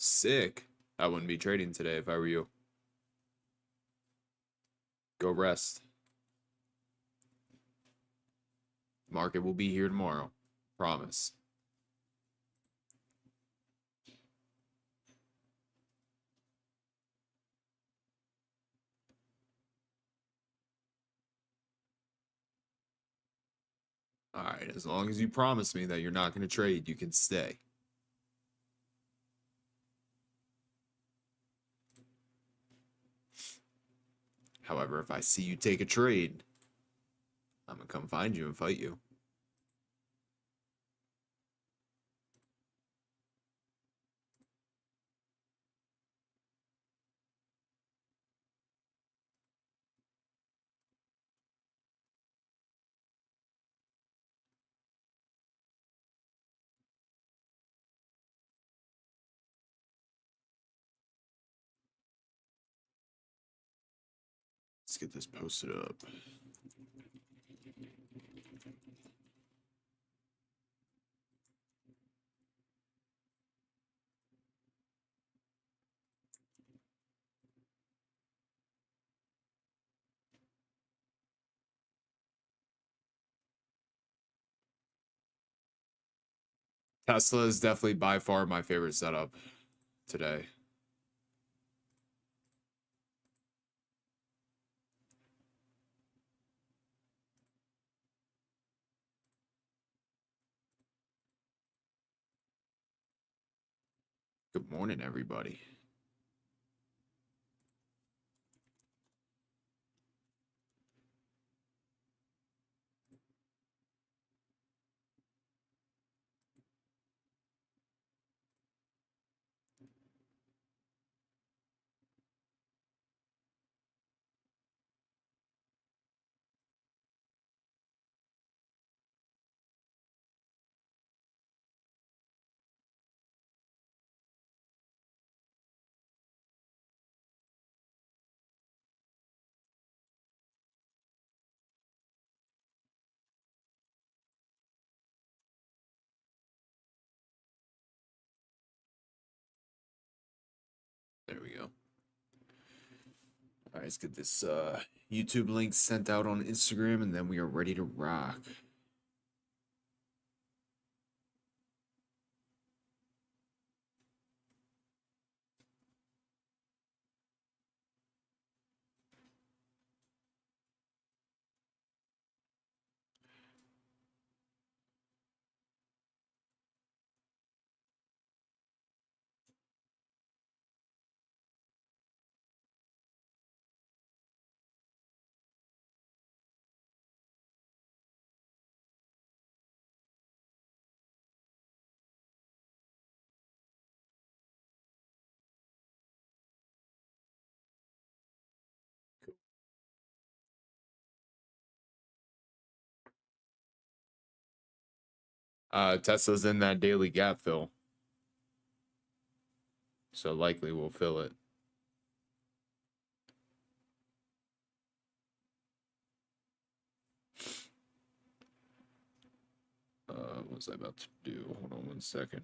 Sick. I wouldn't be trading today if I were you. Go rest. Market will be here tomorrow. Promise. Alright, as long as you promise me that you're not going to trade, you can stay. However, if I see you take a trade, I'm going to come find you and fight you. Let's get this posted up. Tesla is definitely by far my favorite setup today. Good morning, everybody. There we go. All right, let's get this YouTube link sent out on Instagram, and then we are ready to rock. Tesla's in that daily gap fill, so likely we'll fill it. What was I about to do? Hold on 1 second.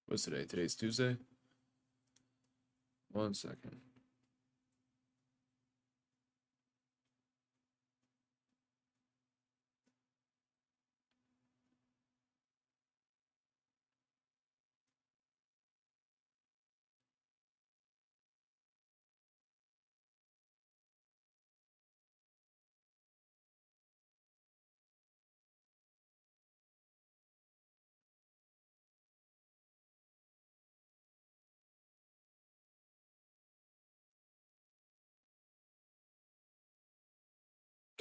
What's today? Today's Tuesday? 1 second.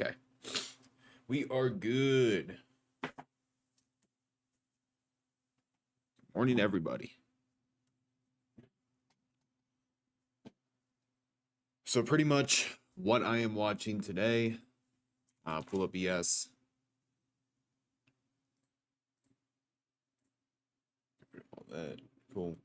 Okay. We are good. Morning, everybody. So pretty much what I am watching today, pull up ES. Cool.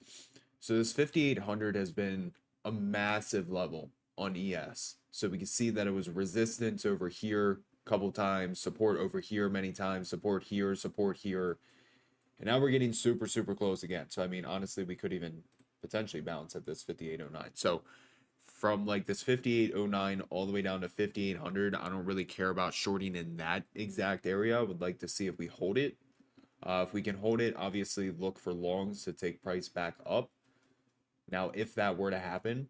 So this 5800 has been a massive level on ES. So we can see that it was resistance over here a couple times, support over here many times, support here. And now we're getting super, super close again. So, I mean, honestly, we could even potentially bounce at this 5809. So, from like this 5809 all the way down to 5800, I don't really care about shorting in that exact area. I would like to see if we hold it. If we can hold it, obviously look for longs to take price back up. Now, if that were to happen,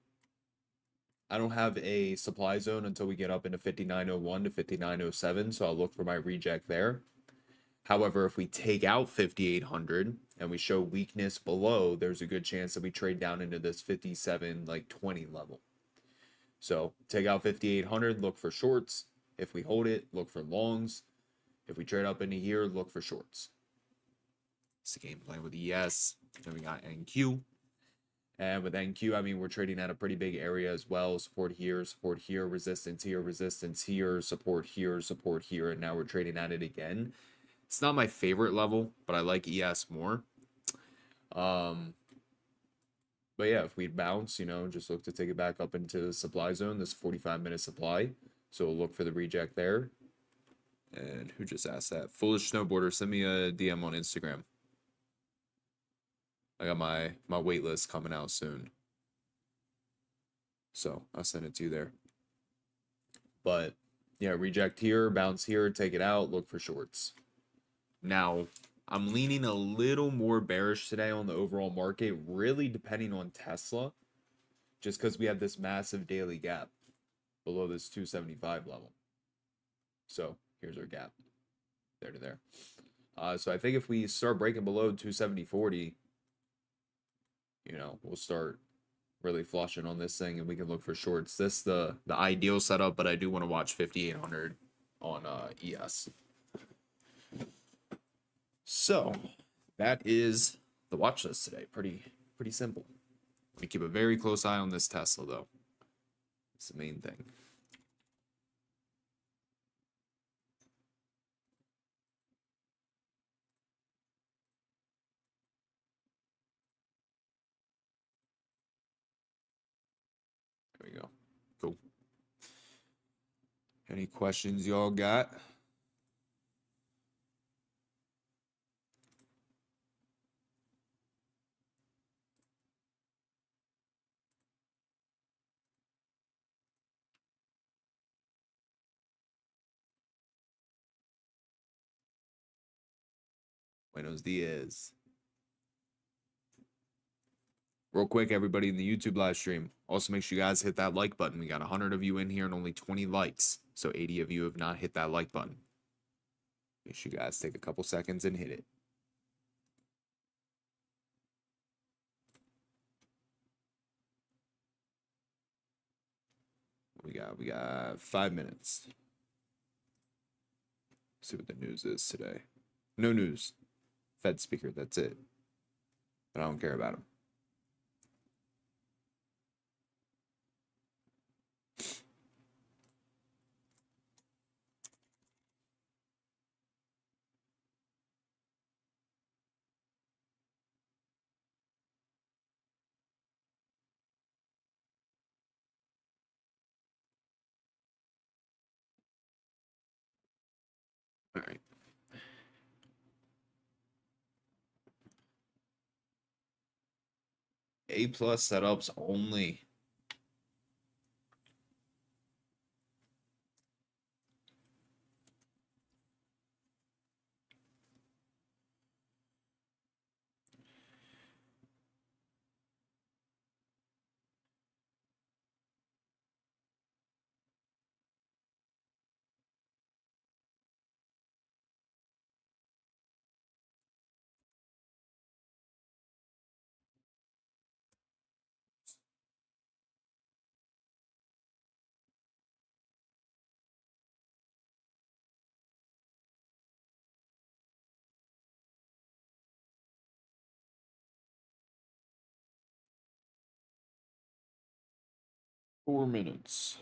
I don't have a supply zone until we get up into 5901 to 5907, so I'll look for my reject there. However, if we take out 5800 and we show weakness below, there's a good chance that we trade down into this 57 like 20 level. So take out 5800, look for shorts. If we hold it, look for longs. If we trade up into here, look for shorts. It's a game plan with ES. Then we got NQ. And with NQ, I mean, we're trading at a pretty big area as well. Support here, resistance here, support here, and now we're trading at it again. It's not my favorite level, but I like ES more. But yeah, if we bounce, you know, just look to take it back up into the supply zone, this 45-minute supply. So we'll look for the reject there. And who just asked that? Foolish Snowboarder, send me a DM on Instagram. I got my wait list coming out soon. So I'll send it to you there. But yeah, reject here, bounce here, take it out, look for shorts. Now, I'm leaning a little more bearish today on the overall market, really depending on Tesla, just because we have this massive daily gap below this 275 level. So here's our gap, there to there. So I think if we start breaking below 270.40, you know, we'll start really flushing on this thing and we can look for shorts. This is the ideal setup, but I do want to watch 5800 on ES. So that is the watch list today. Pretty simple. We keep a very close eye on this Tesla though. It's the main thing. There we go. Cool. Any questions y'all got? Buenos dias. Real quick, everybody in the YouTube live stream, also make sure you guys hit that like button. We got 100 of you in here and only 20 likes. So 80 of you have not hit that like button. Make sure you guys take a couple seconds and hit it. We got 5 minutes. See what the news is today. No news. Fed speaker, that's it. But I don't care about him. All right. A+ setups only. Four minutes.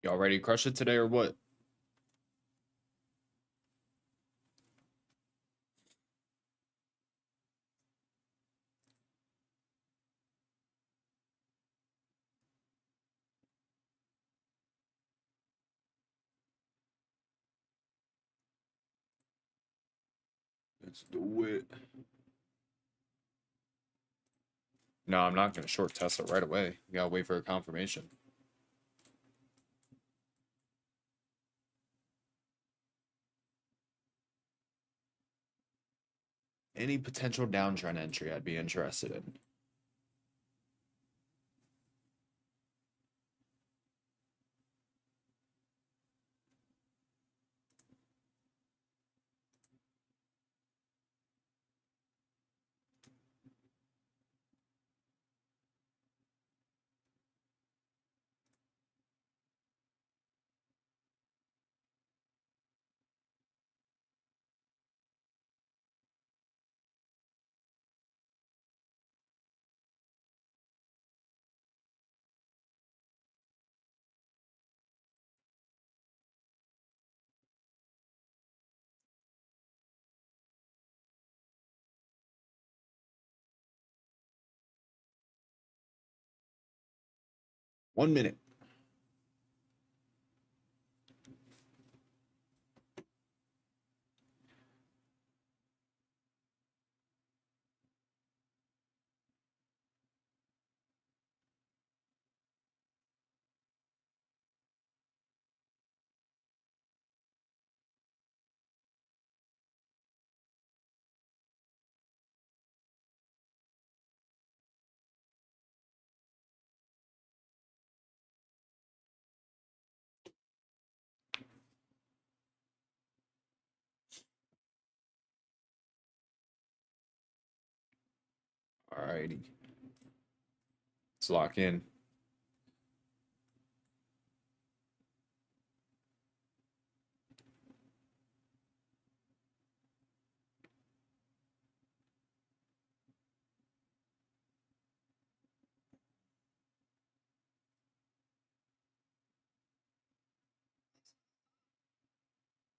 Y'all ready to crush it today or what? Let's do it. No, I'm not going to short Tesla right away. We gotta wait for a confirmation. Any potential downtrend entry I'd be interested in. One minute. Alrighty. Let's lock in.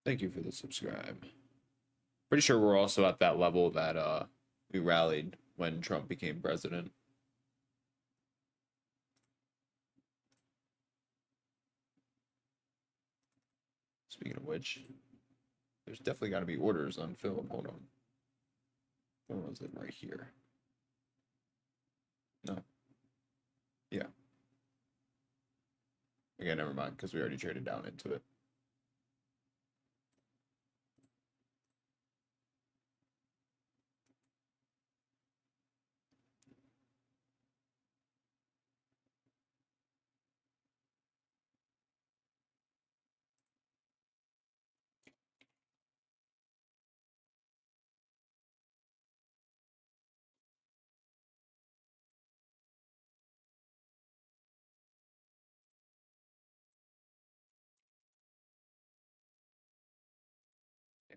Thank you for the subscribe. Pretty sure we're also at that level that we rallied when Trump became president. Speaking of which, there's definitely got to be orders on film. Hold on. Where was it? Right here. No. Yeah. Again, never mind, because we already traded down into it.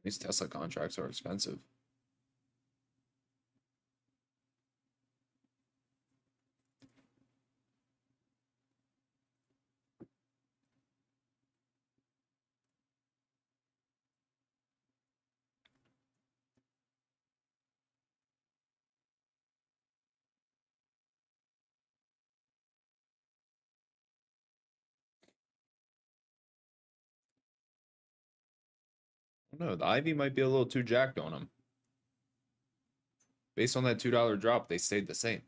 These Tesla contracts are expensive. I don't know. The Ivy might be a little too jacked on them. Based on that $2 drop, they stayed the same.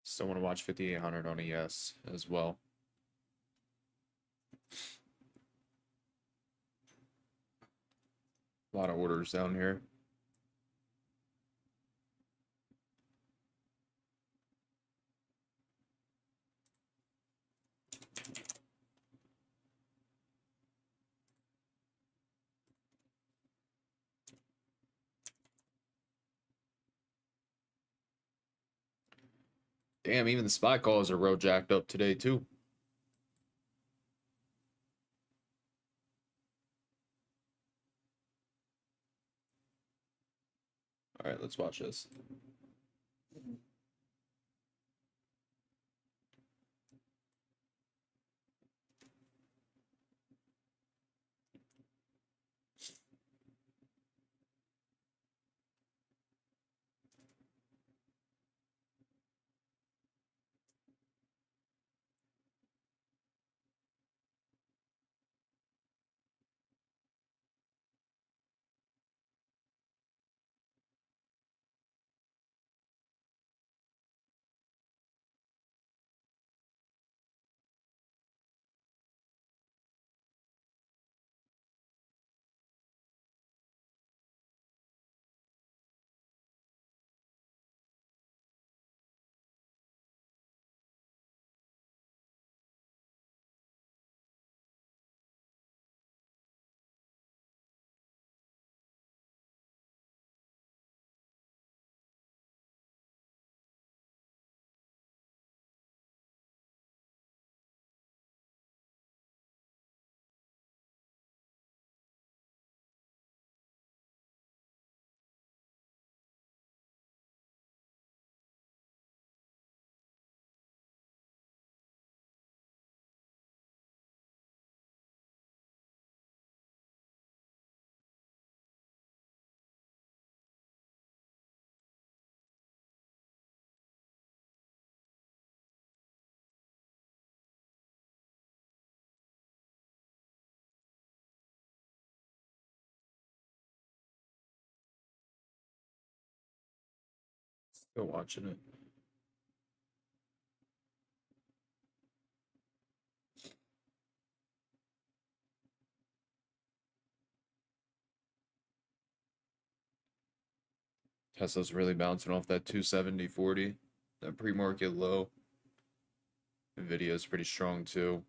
Still want to watch 5,800 on ES as well. A lot of orders down here. Damn, even the spy calls are real jacked up today, too. All right, let's watch this. Still watching it. Tesla's really bouncing off that 270.40, that pre-market low. Nvidia's pretty strong too.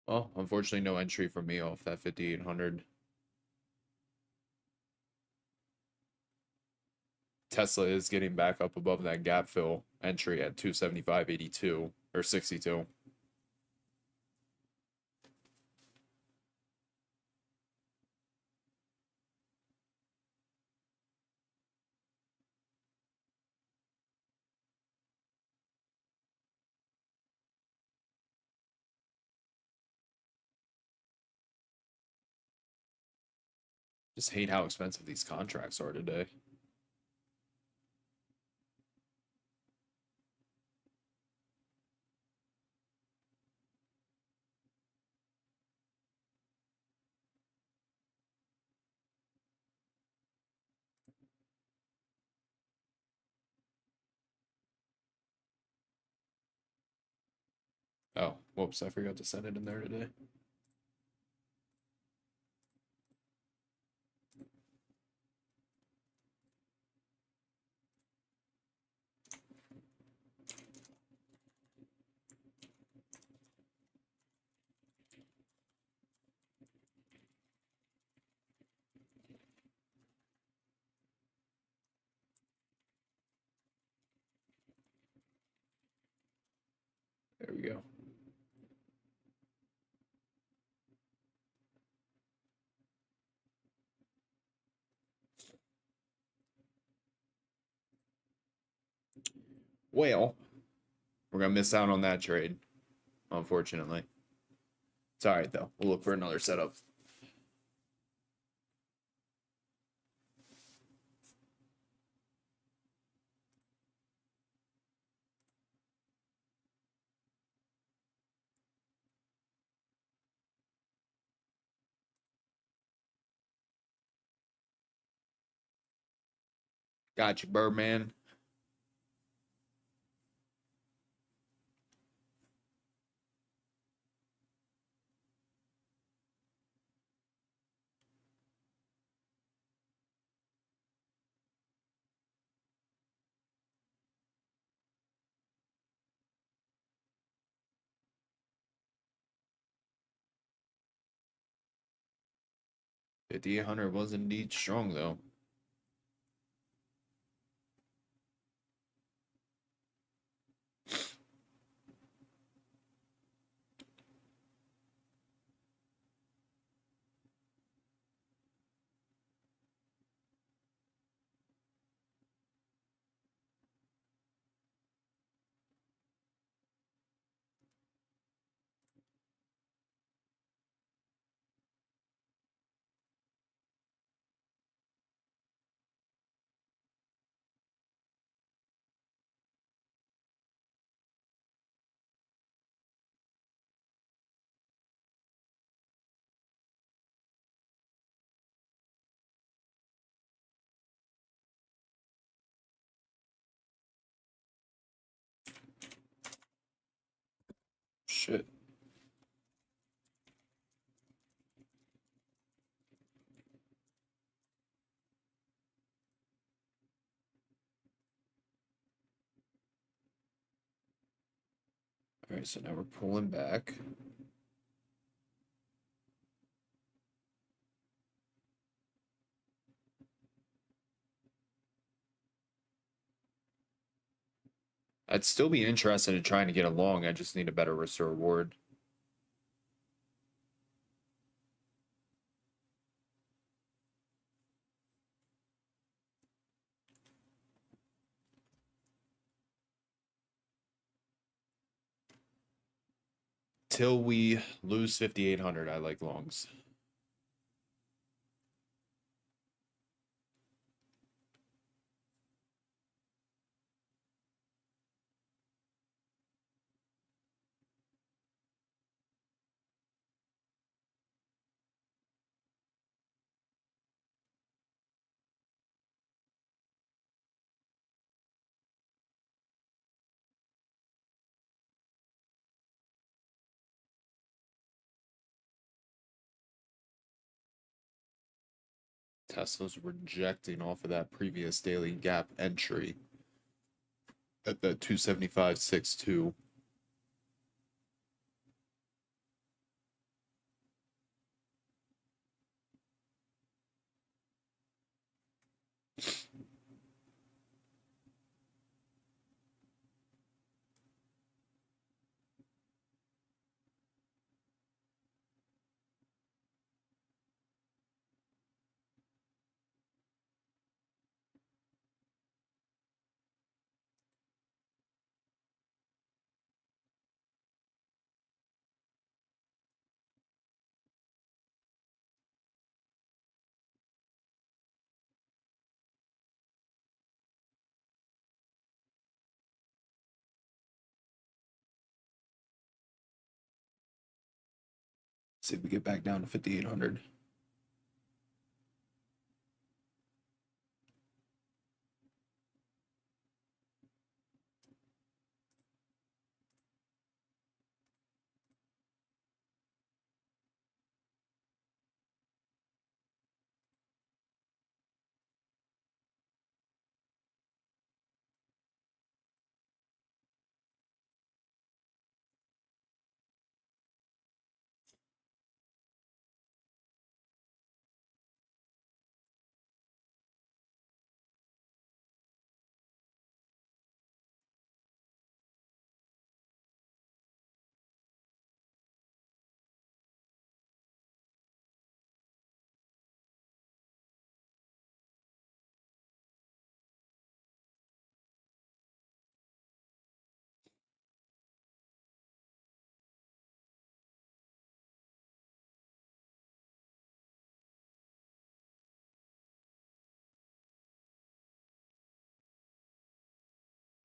Well, unfortunately, no entry for me off that 5,800. Tesla is getting back up above that gap fill entry at 275.82 or 62. Just hate how expensive these contracts are today. Oh, whoops, I forgot to send it in there today. There we go. Well, we're gonna miss out on that trade, unfortunately. It's all right though. We'll look for another setup. Got you, Birdman. $5,800 was indeed strong though. Shit. All right, so now we're pulling back. I'd still be interested in trying to get along. I just need a better risk to reward. Till we lose 5,800, I like longs. Tesla's rejecting off of that previous daily gap entry at the 275.62. See if we get back down to 5,800.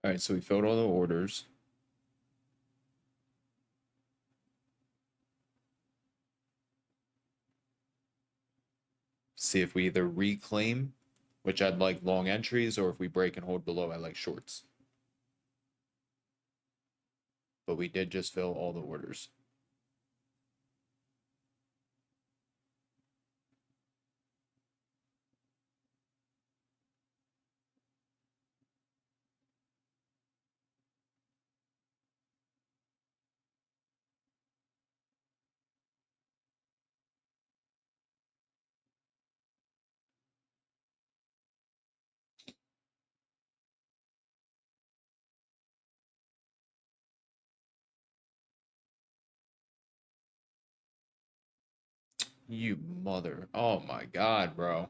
All right, so we filled all the orders. See if we either reclaim, which I'd like long entries, or if we break and hold below, I like shorts. But we did just fill all the orders. You mother. Oh my god, bro.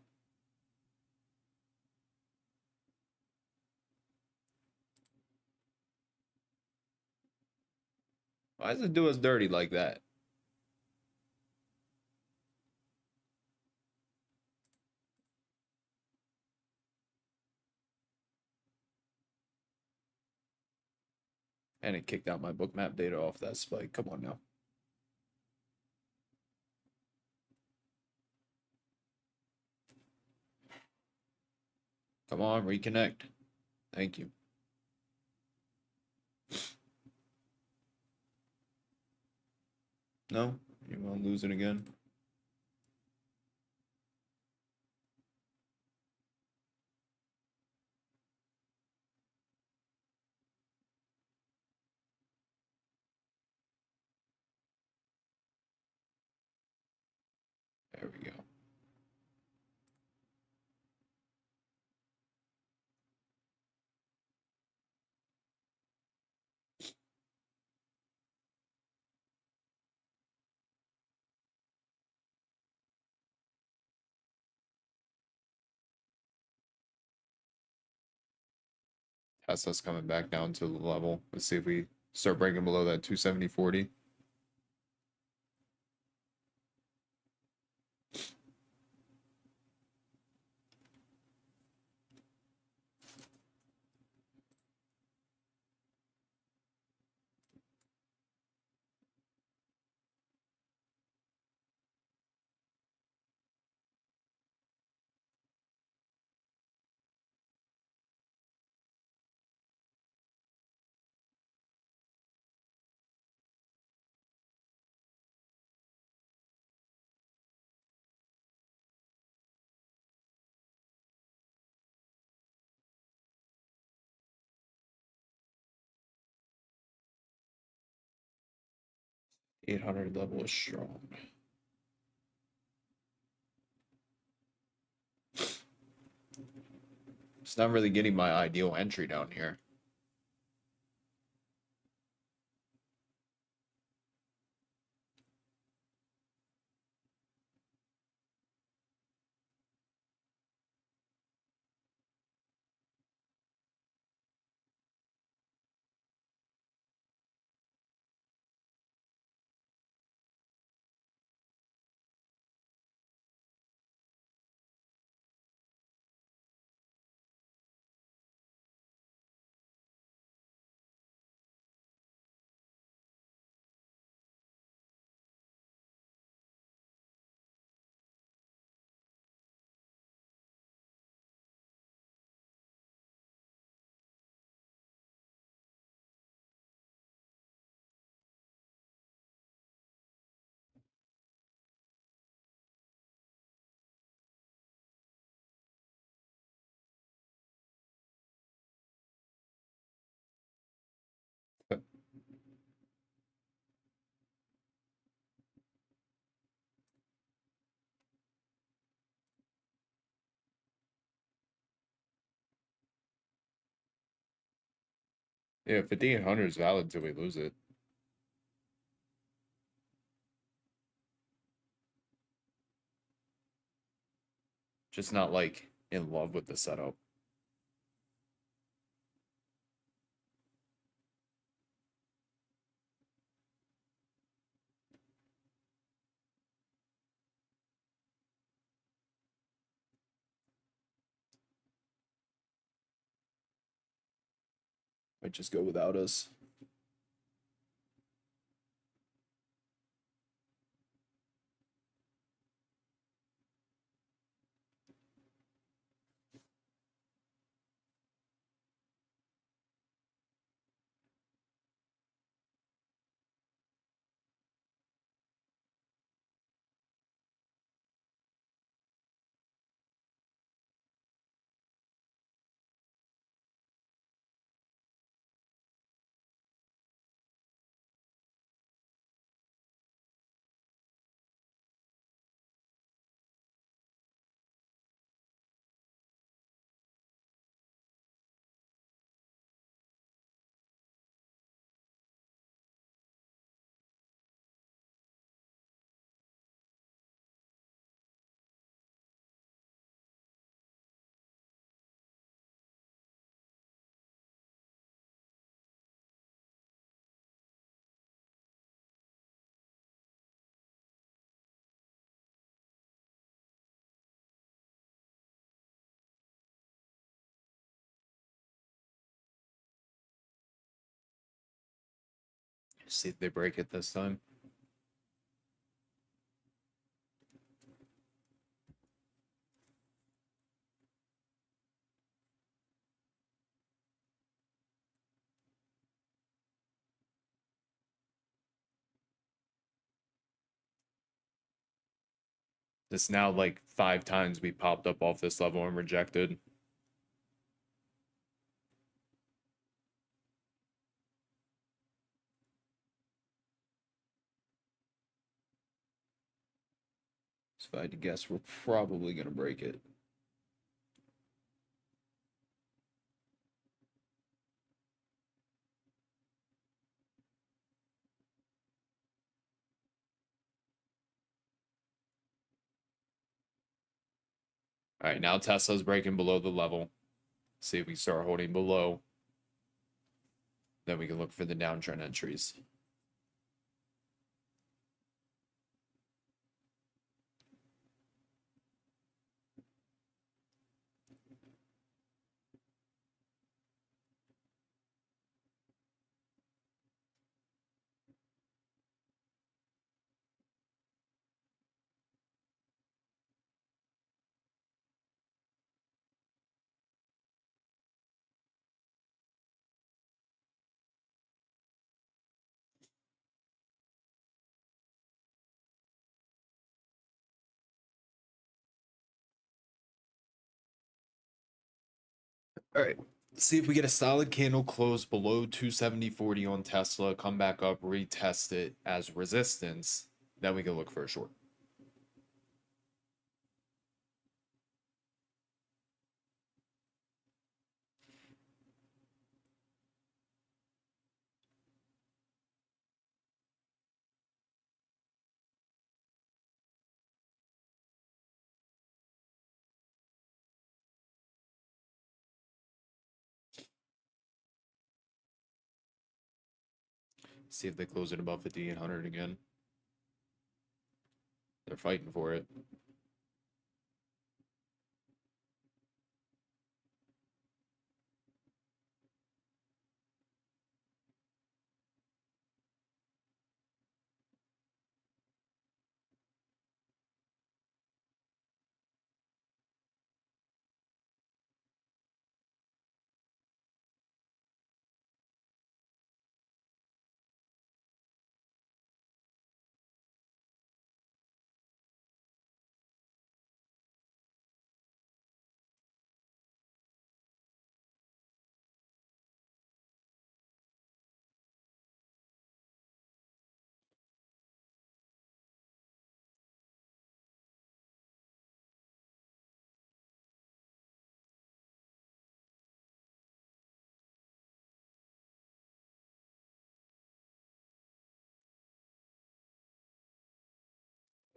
Why does it do us dirty like that? And it kicked out my bookmap data off that spike. Come on now. Come on, reconnect. Thank you. No? You want to lose it again? There we go. Tesla's coming back down to the level. Let's see if we start breaking below that 270.40. $800 level is strong. It's not really getting my ideal entry down here. Yeah, 5,800 is valid until we lose it. Just not like in love with the setup. Might just go without us. See if they break it this time. It's now like 5 times we popped up off this level and rejected. So if I had to guess, we're probably going to break it. All right, now Tesla's breaking below the level. See if we start holding below. Then we can look for the downtrend entries. All right. See if we get a solid candle close below 270.40 on Tesla, come back up, retest it as resistance. Then we can look for a short. See if they close it above 5,800 again. They're fighting for it.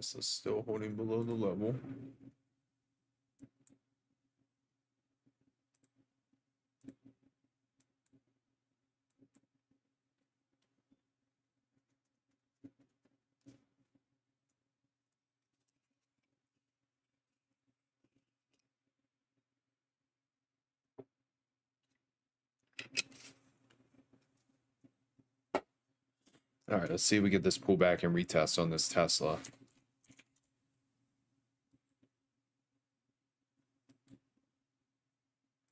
This is still holding below the level. All right, let's see if we get this pullback and retest on this Tesla.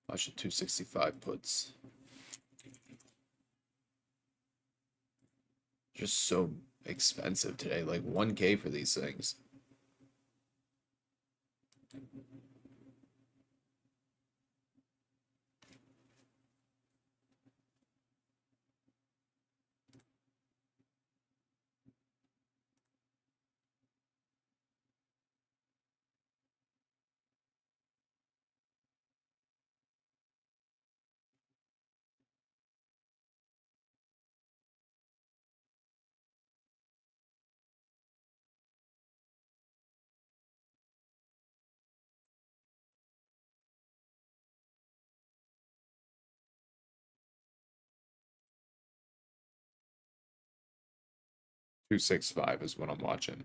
Watch the 265 puts. Just so expensive today, like 1K for these things. $265 is what I'm watching.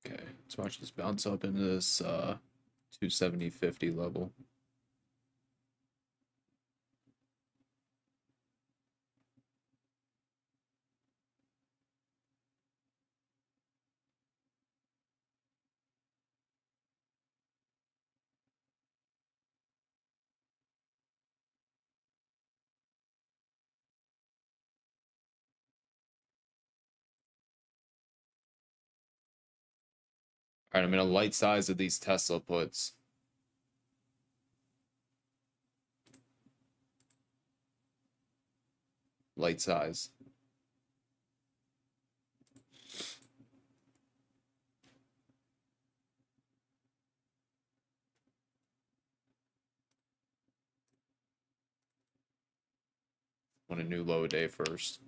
Okay, let's watch this bounce up into this 270.50 level. All right, I'm in a light size of these Tesla puts. Light size. Want a new low day first.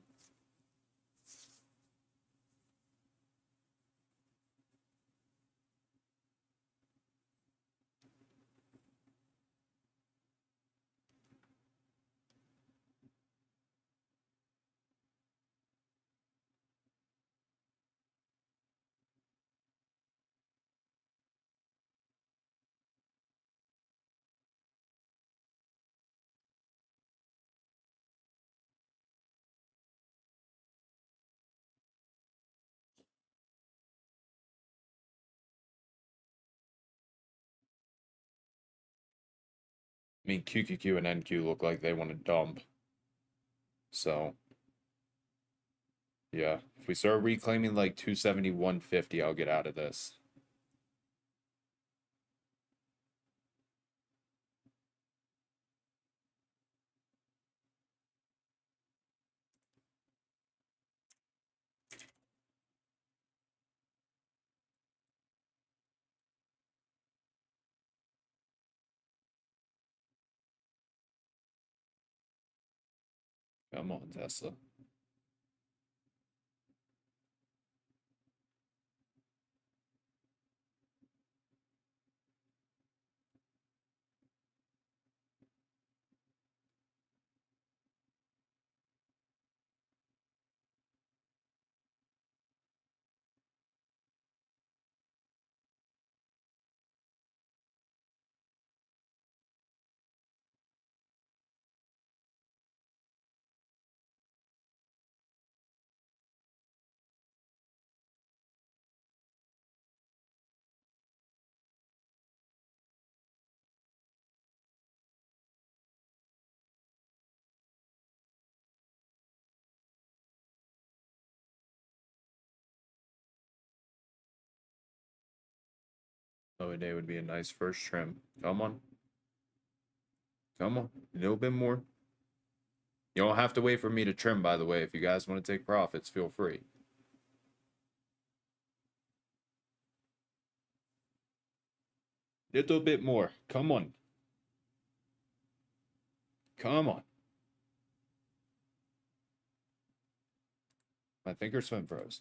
I mean, QQQ and NQ look like they want to dump. So, yeah. If we start reclaiming like 270, 150, I'll get out of this. Come on, Tesla. Low day would be a nice first trim. Come on. Come on. A little bit more. You don't have to wait for me to trim, by the way. If you guys want to take profits, feel free. Little bit more. Come on. Come on. My thinkorswim froze.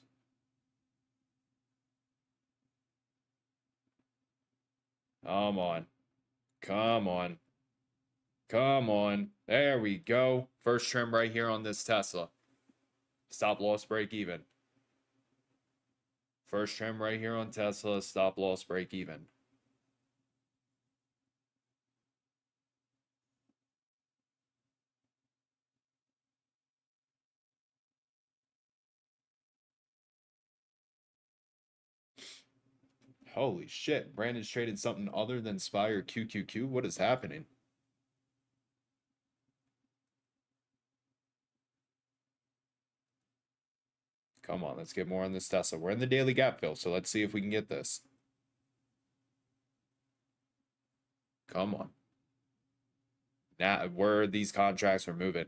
Come on. Come on. Come on. There we go. First trim right here on this Tesla. Stop loss break even. First trim right here on Tesla. Stop loss break even. Holy shit. Brandon's traded something other than SPY or QQQ. What is happening? Come on, let's get more on this Tesla. We're in the daily gap fill, so let's see if we can get this. Come on. Now, where these contracts are moving.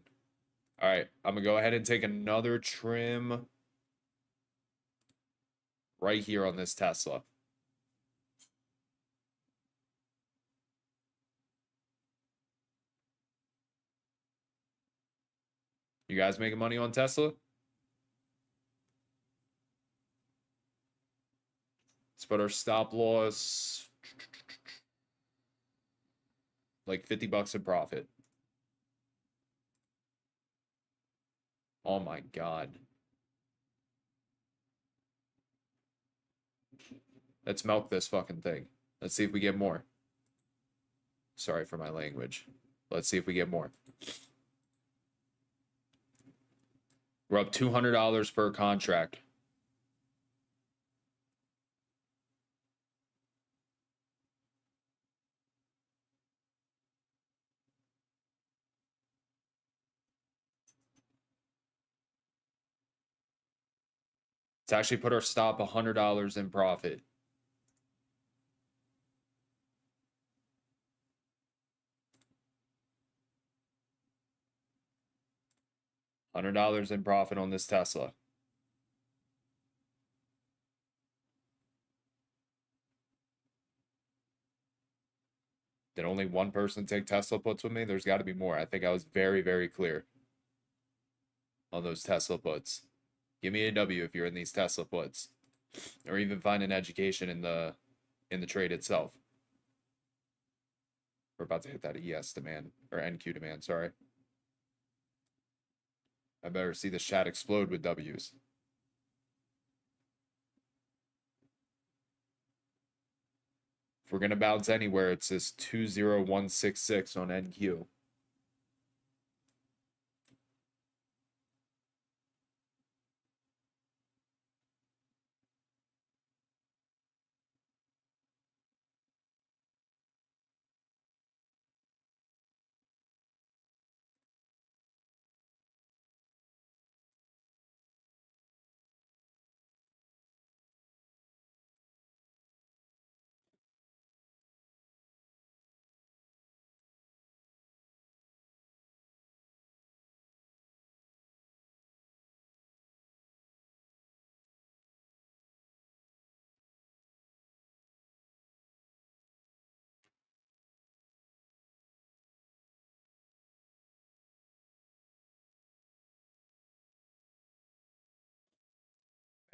All right, I'm going to go ahead and take another trim right here on this Tesla. You guys making money on Tesla? Let's put our stop loss like 50 bucks in profit. Oh my God. Let's milk this fucking thing. Let's see if we get more. Sorry for my language. Let's see if we get more. We're up $200 per contract. Let's actually put our stop $100 in profit. $100 in profit on this Tesla. Did only one person take Tesla puts with me? There's got to be more. I think I was very, very clear on those Tesla puts. Give me a W if you're in these Tesla puts, or even find an education in the trade itself. We're about to hit that ES demand, or NQ demand, sorry. I better see this chat explode with W's. If we're going to bounce anywhere, it's this 20166 on NQ.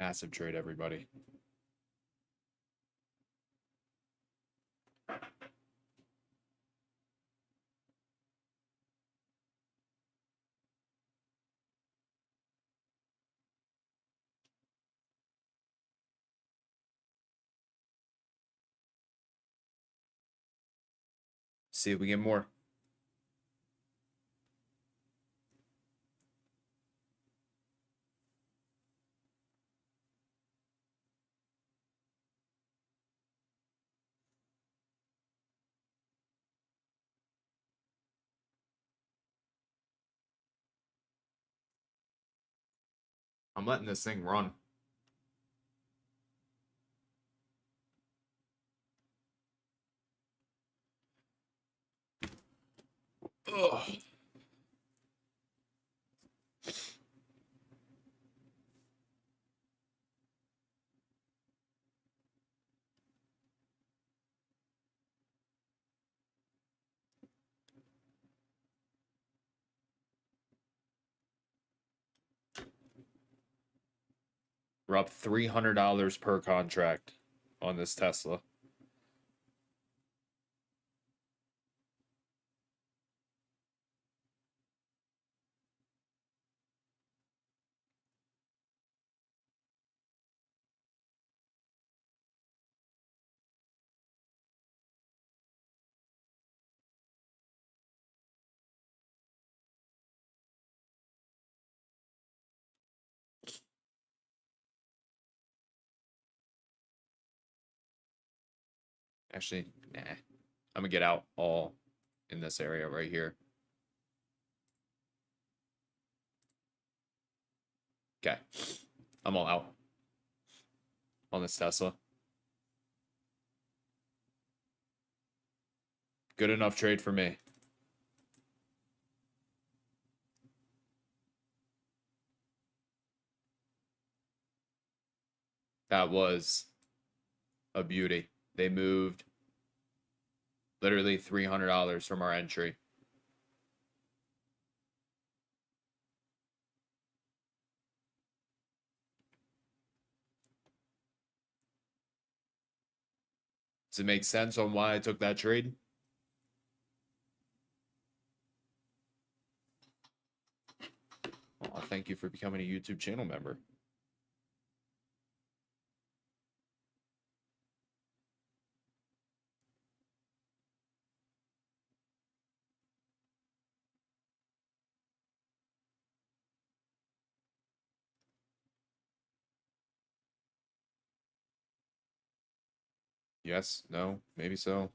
Massive trade, everybody. See if we get more. I'm letting this thing run. Ugh. We're up $300 per contract on this Tesla. Actually, nah. I'm gonna get out all in this area right here. Okay. I'm all out on this Tesla. Good enough trade for me. That was a beauty. They moved literally $300 from our entry. Does it make sense on why I took that trade? Well, thank you for becoming a YouTube channel member. Yes, no, maybe so.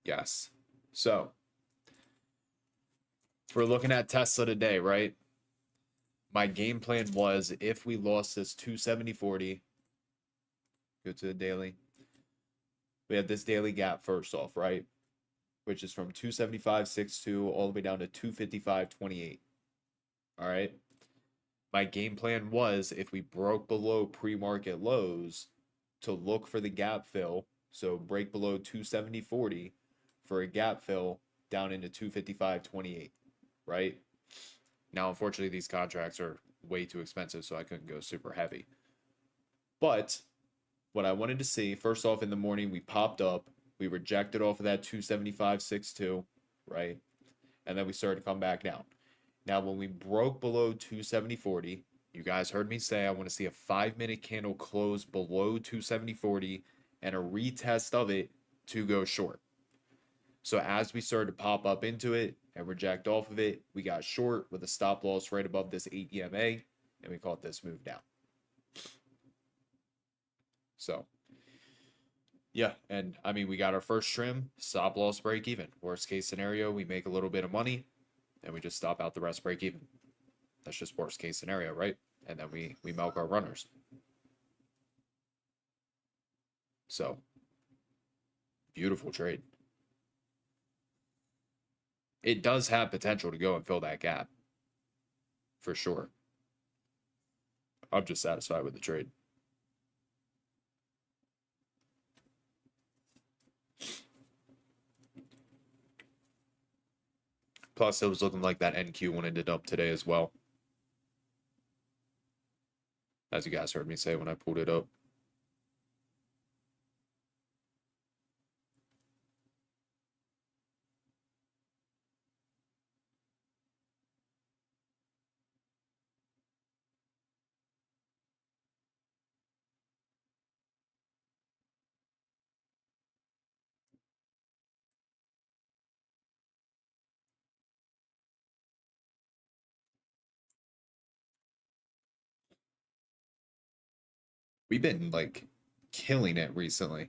Yes. So, if we're looking at Tesla today, right? My game plan was if we lost this 270.40, go to the daily. We had this daily gap first off, right? Which is from 275.62 all the way down to 255.28. All right. My game plan was if we broke below pre-market lows to look for the gap fill, so break below 270.40 for a gap fill down into 255.28, right? Now, unfortunately, these contracts are way too expensive, so I couldn't go super heavy. But what I wanted to see, first off, in the morning, we popped up, we rejected off of that 275.62, right? And then we started to come back down. Now, when we broke below 270.40, you guys heard me say I want to see a 5-minute candle close below 270.40 and a retest of it to go short. So as we started to pop up into it and reject off of it, we got short with a stop loss right above this 8 EMA, and we caught this move down. So, yeah, and I mean, we got our first trim, stop loss break even. Worst case scenario, we make a little bit of money, and we just stop out the rest break even. That's just worst case scenario, right? And then we milk our runners. So, beautiful trade. It does have potential to go and fill that gap, for sure. I'm just satisfied with the trade. Plus, it was looking like that NQ wanted to dump today as well. As you guys heard me say when I pulled it up. We've been like killing it recently.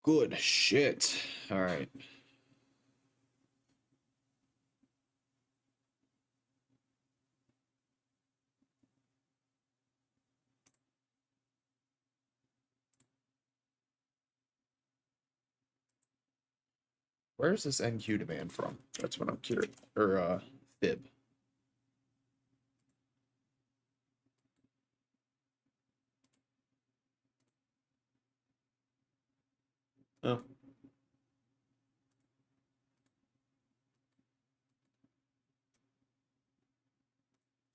Good shit. All right. Where's this NQ demand from? That's what I'm curious. Or fib. Oh.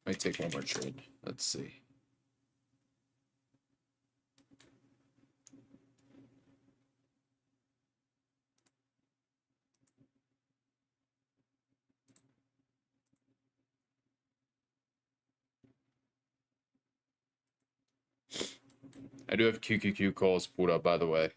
Might take one more trade. Let's see. I do have QQQ calls pulled up, by the way.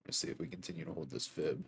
Let's see if we continue to hold this fib.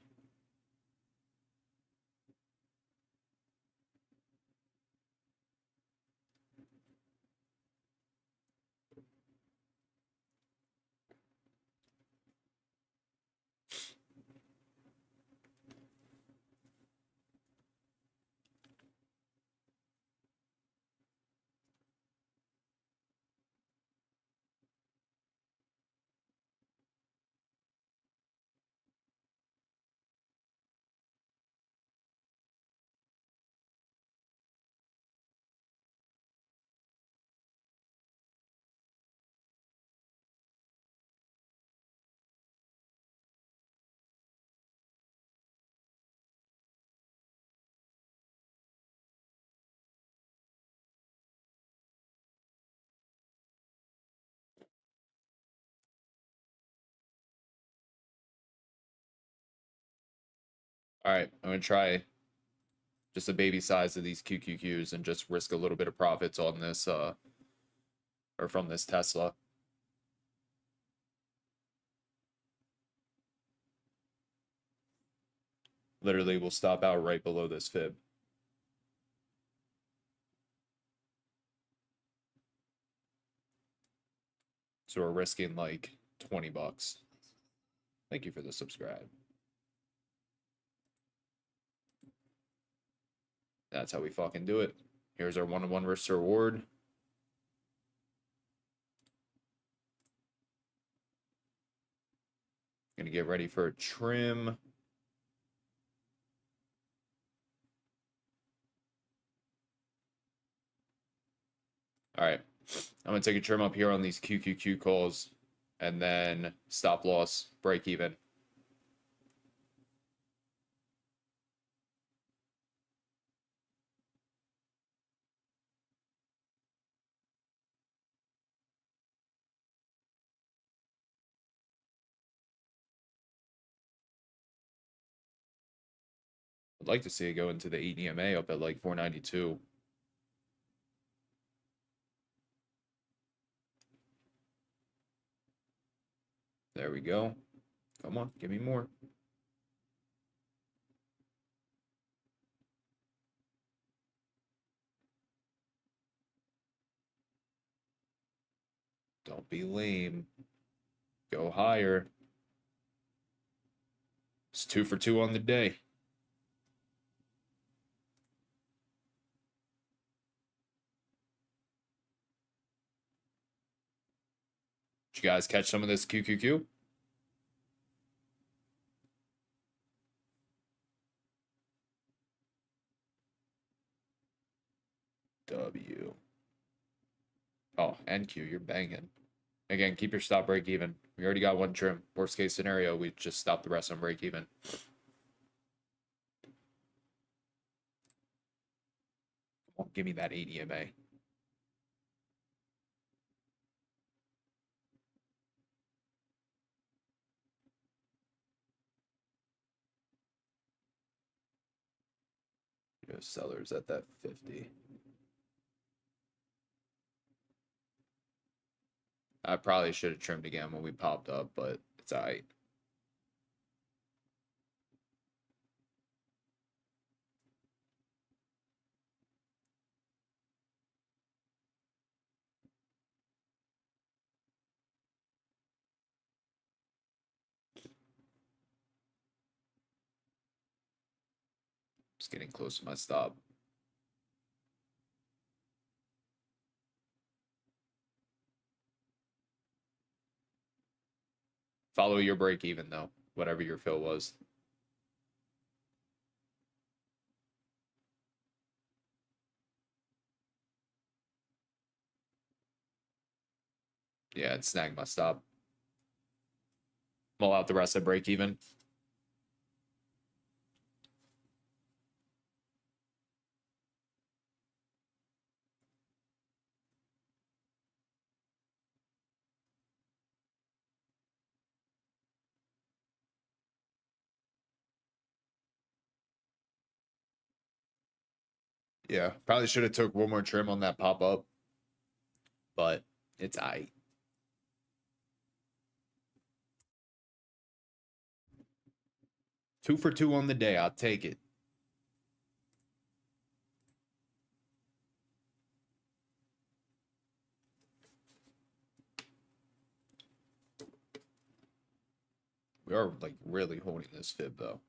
All right, I'm gonna try just a baby size of these QQQs and just risk a little bit of profits on this, or from this Tesla. Literally, we'll stop out right below this fib. So we're risking like 20 bucks. Thank you for the subscribe. That's how we fucking do it. Here's our 1-to-1 risk to reward. Gonna get ready for a trim. All right. I'm gonna take a trim up here on these QQQ calls and then stop loss, break even. I'd like to see it go into the 8 EMA up at like 492. There we go. Come on, give me more. Don't be lame. Go higher. It's 2 for 2 on the day. Did you guys catch some of this QQQ? W. Oh, NQ, you're banging. Again, keep your stop break even. We already got one trim. Worst case scenario, we just stop the rest on break even. Come on, give me that 8 EMA. Sellers at that 50. I probably should have trimmed again when we popped up, but It's all right. Just getting close to my stop. Follow your break even though, whatever your fill was. Yeah, it snagged my stop. Mull out the rest at break even. Yeah, probably should have took one more trim on that pop up, but it's aight. 2 for 2 on the day. I'll take it. We are like really holding this fib though.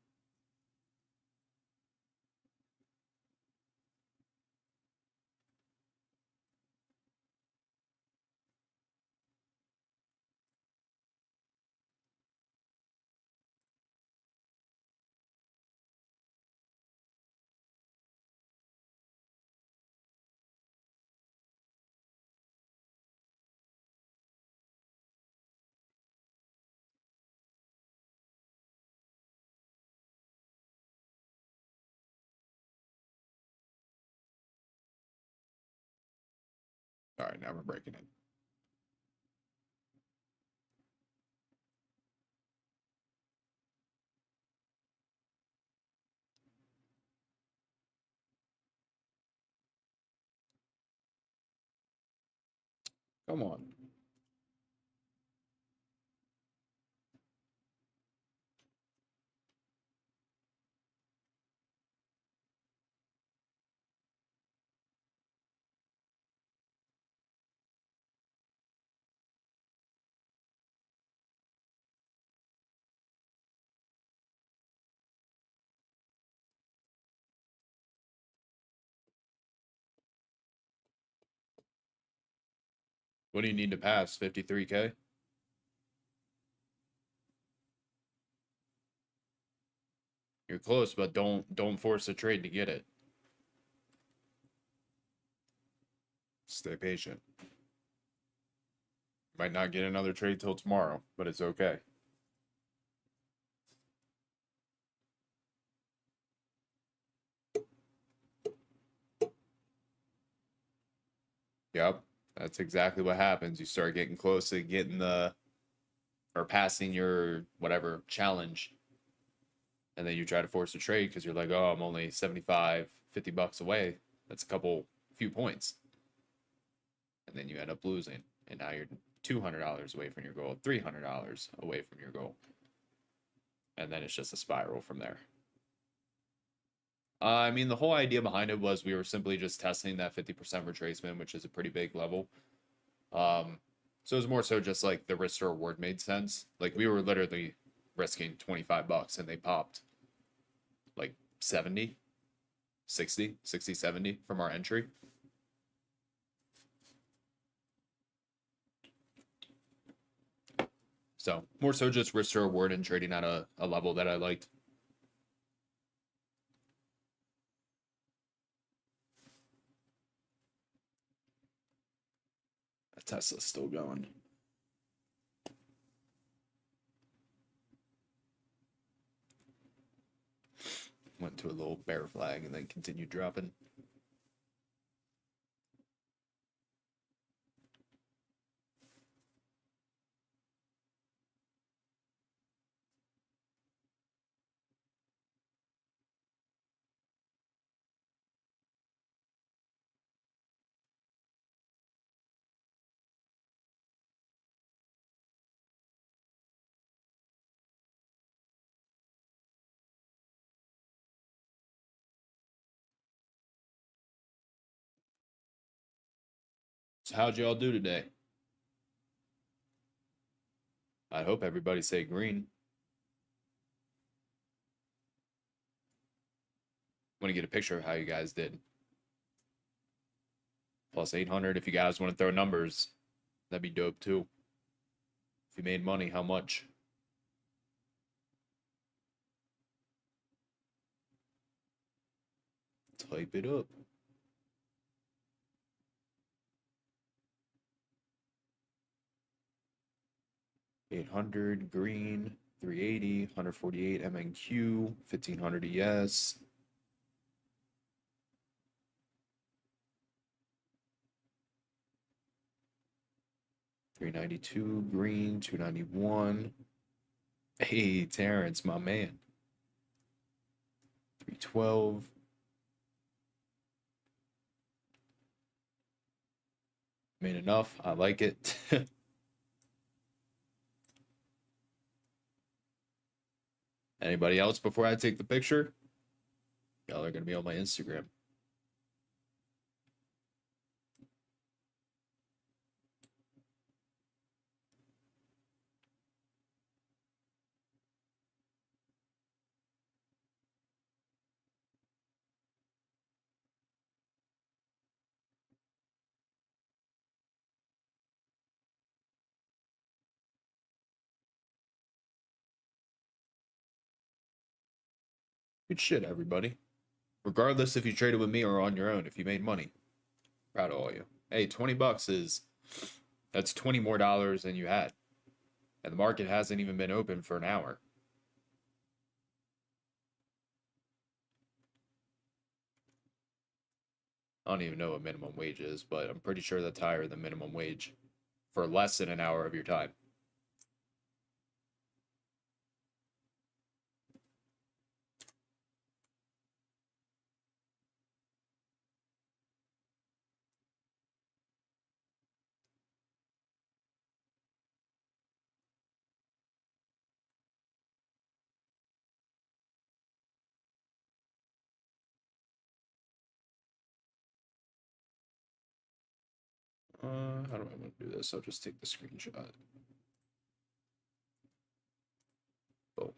All right, now we're breaking it. Come on. What do you need to pass? 53K? You're close, but don't force a trade to get it. Stay patient. Might not get another trade till tomorrow, but it's okay. Yep. That's exactly what happens. You start getting close to getting the or passing your whatever challenge. And then you try to force a trade because you're like, oh, I'm only 75, $50 away. That's a few points. And then you end up losing. And now you're $200 away from your goal, $300 away from your goal. And then it's just a spiral from there. I mean, the whole idea behind it was we were simply just testing that 50% retracement, which is a pretty big level. So it was more so just like the risk to reward made sense. Like we were literally risking $25 and they popped like 70, 60, 60, 70 from our entry. So more so just risk to reward and trading at a level that I liked. Tesla's still going. Went to a little bear flag and then continued dropping. So how'd y'all do today? I hope everybody say green. Want to get a picture of how you guys did. Plus 800 if you guys want to throw numbers. That'd be dope too. If you made money, how much? Type it up. $800 green, 380, 148 MNQ, 1500 ES. $392 green, 291. Hey, Terrence, my man. 312. Made enough. I like it. Anybody else before I take the picture? Y'all are going to be on my Instagram. Good shit, everybody. Regardless if you traded with me or on your own, if you made money. Proud of all you. Hey, 20 bucks that's 20 more dollars than you had. And the market hasn't even been open for an hour. I don't even know what minimum wage is, but I'm pretty sure that's higher than minimum wage for less than an hour of your time. How do I want to do this? I'll just take the screenshot. Oh.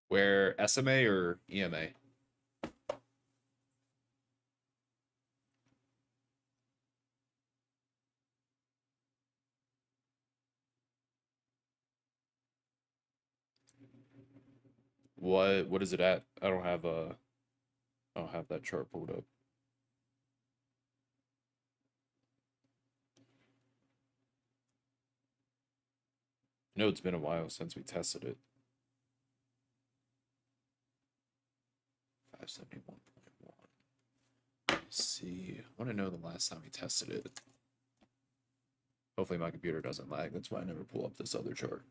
Where SMA or EMA? What is it at? I don't have that chart pulled up. I know it's been a while since we tested it. 571.1. Let's see. I want to know the last time we tested it. Hopefully my computer doesn't lag. That's why I never pull up this other chart.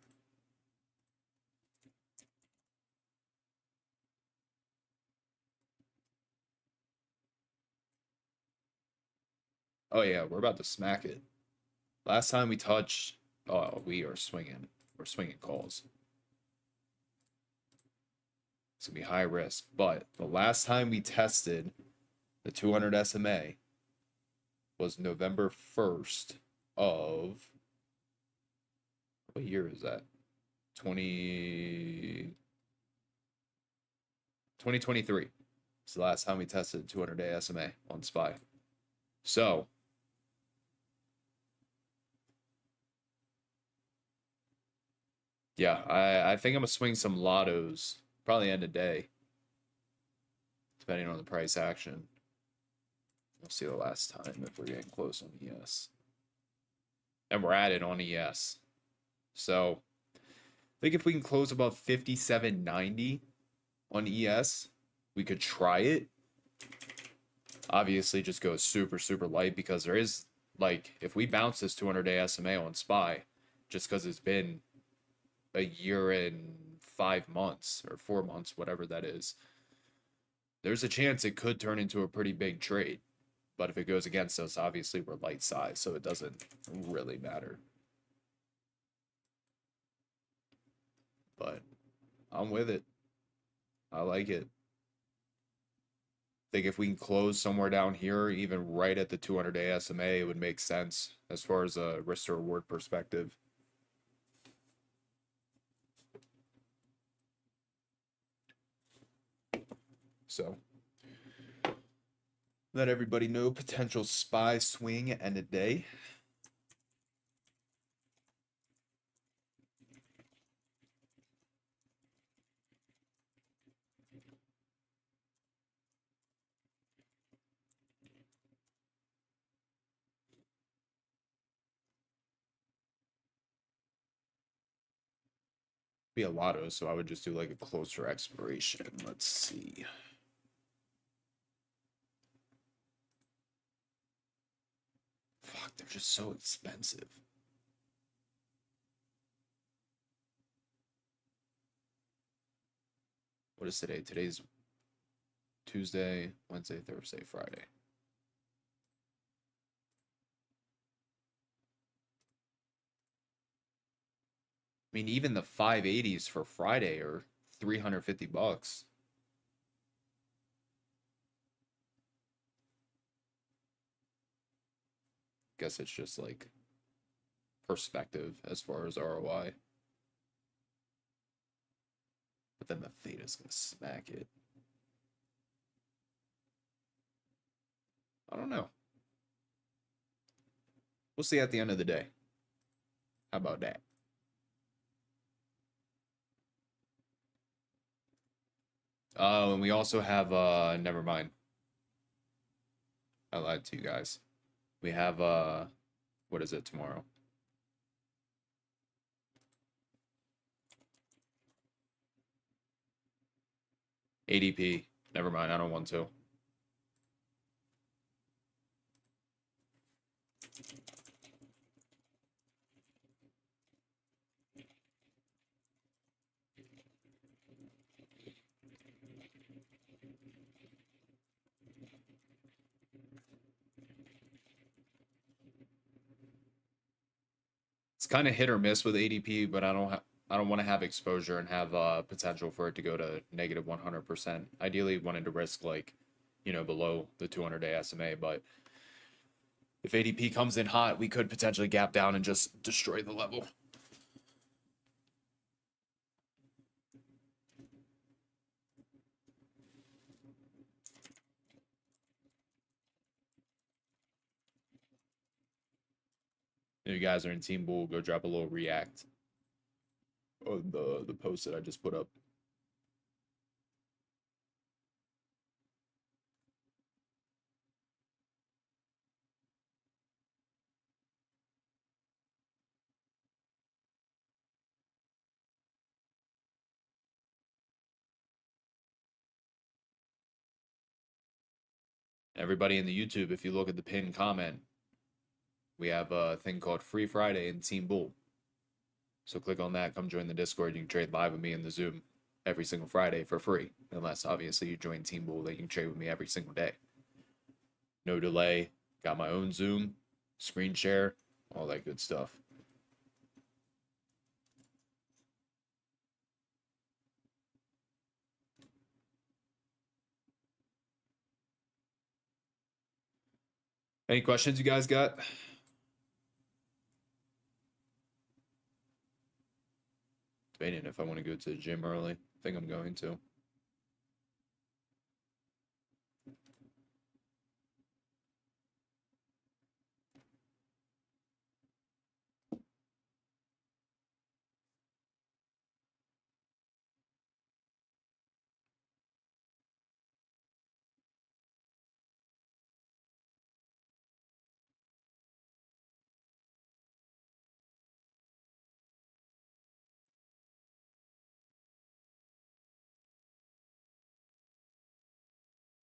Oh yeah, we're about to smack it. Last time we touched, oh, we are swinging. We're swinging calls. It's gonna be high risk, but the last time we tested the 200 SMA was November 1st of, what year is that? 2023. It's the last time we tested 200-day SMA on SPY. So, yeah, I think I'm gonna swing some lottos probably end of day, depending on the price action. We'll see the last time if we're getting close on ES. And we're at it on ES. So I think if we can close above 57.90 on ES, we could try it. Obviously, just go super, super light because there is, like, if we bounce this 200-day SMA on SPY, just because it's been a year and 5 months or 4 months, whatever that is. There's a chance it could turn into a pretty big trade. But if it goes against us, obviously we're light size, so it doesn't really matter. But I'm with it. I like it. I think if we can close somewhere down here, even right at the 200-day SMA, it would make sense as far as a risk to reward perspective. So, let everybody know potential SPY swing end of day. Be a lotto, so I would just do like a closer expiration. Let's see. Fuck, they're just so expensive. What is today? Today's Tuesday, Wednesday, Thursday, Friday. I mean, even the 580s for Friday are $350. Guess it's just like perspective as far as ROI. But then the theta's gonna smack it. I don't know. We'll see at the end of the day. How about that? Oh, and we also have never mind. I lied to you guys. We have what is it tomorrow? ADP. Never mind, I don't want to. It's kind of hit or miss with ADP, but I don't want to have exposure and have potential for it to go to negative 100%. Ideally, wanted to risk like, below the 200-day SMA, but if ADP comes in hot, we could potentially gap down and just destroy the level. If you guys are in Team Bull, go drop a little react on the post that I just put up. Everybody in the YouTube, if you look at the pinned comment, we have a thing called Free Friday in Team Bull. So click on that, come join the Discord. You can trade live with me in the Zoom every single Friday for free. Unless obviously you join Team Bull, that you can trade with me every single day. No delay. Got my own Zoom, screen share, all that good stuff. Any questions you guys got? Debating if I want to go to the gym early. I think I'm going to.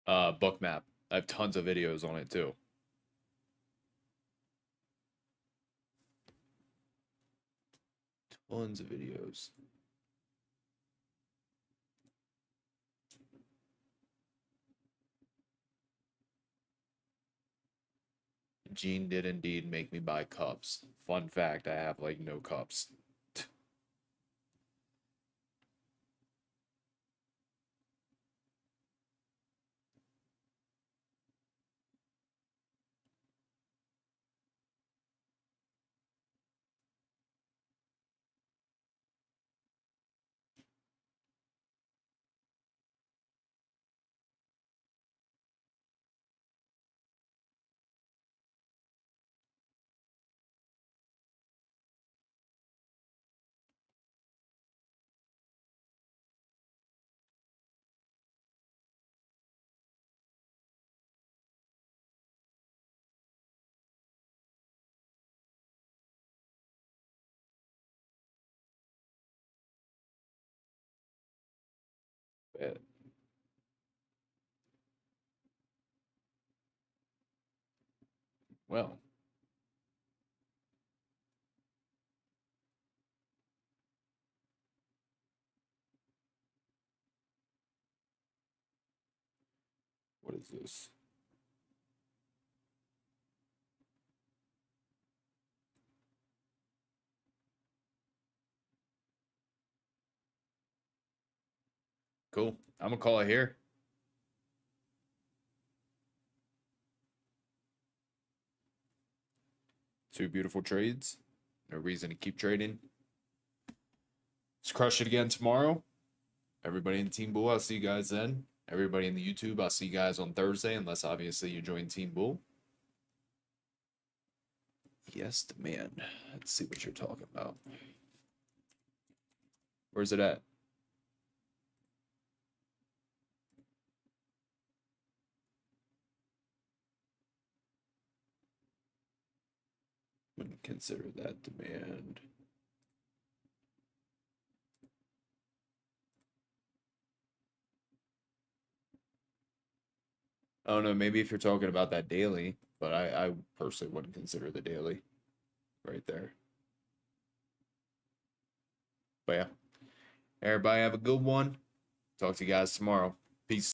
Bookmap. I have tons of videos on it too. Tons of videos. Gene did indeed make me buy cups. Fun fact, I have like no cups. Bet. Well, what is this? Cool. I'm gonna call it here. Two beautiful trades. No reason to keep trading. Let's crush it again tomorrow. Everybody in Team Bull, I'll see you guys then. Everybody in the YouTube, I'll see you guys on Thursday, unless obviously you join Team Bull. Yes, the man. Let's see what you're talking about. Where's it at? Wouldn't consider that demand. I don't know, maybe if you're talking about that daily, but I personally wouldn't consider the daily right there. But yeah, everybody have a good one. Talk to you guys tomorrow.